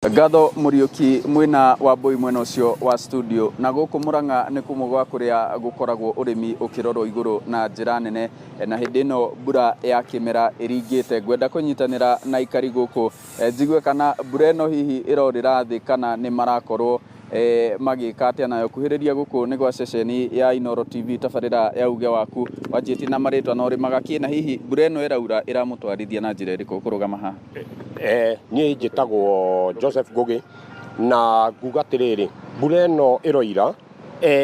Ngatho Muriuki mwina wa Mbui mwena ucio wa studio na guku Murang'a ni kumwe gwa kuria gukoragwo urimi ukirorwo iguru na njira nene na hindi ino mbura ya kimera iringite gwenda kunyitanira na ikari guku njigwe kana mbura ino hihi irorira thi kana ni marakorwo magika atia nayo kuhiriria guku ni gwa ceceni ya Inooro TV tabarira ya uge waku wanjiti na maritwa na urimaga kina hihi mbura ino iraura iramutwarithia na njira iriku kurugama ha ni njitagwo Joseph Ngugi na nguga tiriri mbura ino iroira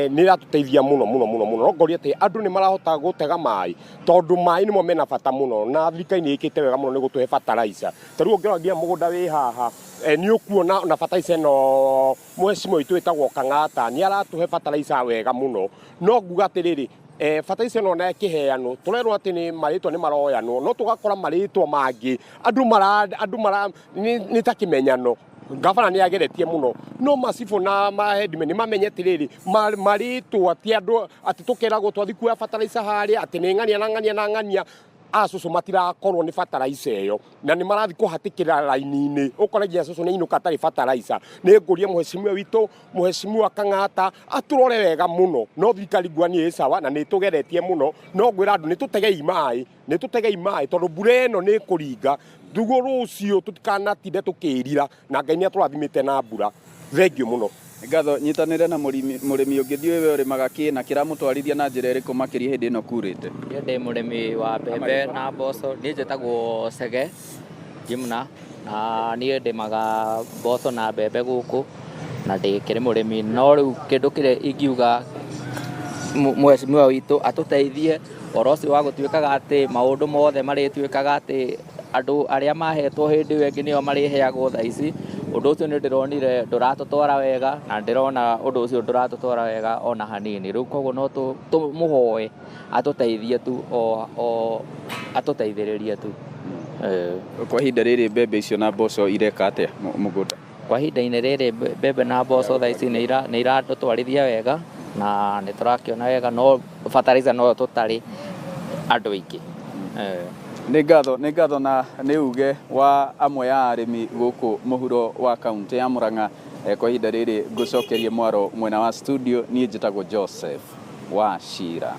ni ratuteithia muno ngoria ati andu ni marahota gutega mai tondu mai nimo mena bata muno na thirikari ikite wega muno ni gutuhe fertilizer tariu ungiragia mugunda wi haha ni ukuona na fertilizer no mwecimu itu itagwo Kang'ata ni aratuhe fertilizer wega muno no nguga tiriri fertilizer no na kiheano turerwo ati ni maritwa ni maroyanwo no tugakora maritwa mangi andu mara ni takimenyano gavana ni ageretie muno no masifu na mahedime ni mamenyete riri maritwa ti andu ati tukeragwo twathi kuya fertilizer hari ati ni ng'ania asusu matirakorwo ni fertilizer iyo na ni marathi kuhatikira laini-ini ukoragia asusu ni inuka tari fertilizer ni nguria muheshimiwa witu muheshimiwa Kang'ata aturore wega muno no thirikari gwani sawa na ni tugeretie muno no ngwira andu ni tutegei mai tondu mbura ino ni kuringa ndugu rucio tutikanatinde tukirira na Ngai ni aturathimite na mbura thengio muno ngatho nyitanire na murimi ungithi we urimaga kina kiramutwarithia na njira iriku makiria hindi ino kurite ndi murimi wa mbembe na mboco ni njitagwo Cege Jimna na ni ndimaga mboco na mbembe guku na ndikire murimi no riu kindu kire ingiuga mweshimiwa witu atuteithie orosi wa gutwikaga ati maundu mothe maritwikaga ati andu aria mahetwo hindi wengi nio mariheagwo thaici undu ucio ni ndironire nduratutwara wega na ndirona undu ucio nduratutwara wega ona hanini riu koguo no tumuhoe atuteithie tu o atuteithiririe tu kwa ihinda riri mbembe icio na mboco ireka atia mugunda kwa ihinda-ini riri mbembe na mboco thaici ni iratutwarithia wega na ni turakiona wega no fertilizer no tutari andu aingi ni ngatho na ni uge wa amwe ya arimi guku muhuro wa kaunti ya Murang'a kwa ihinda riri ngucokerie mwaro mwena wa studio ni njitagwo Joseph Wachira.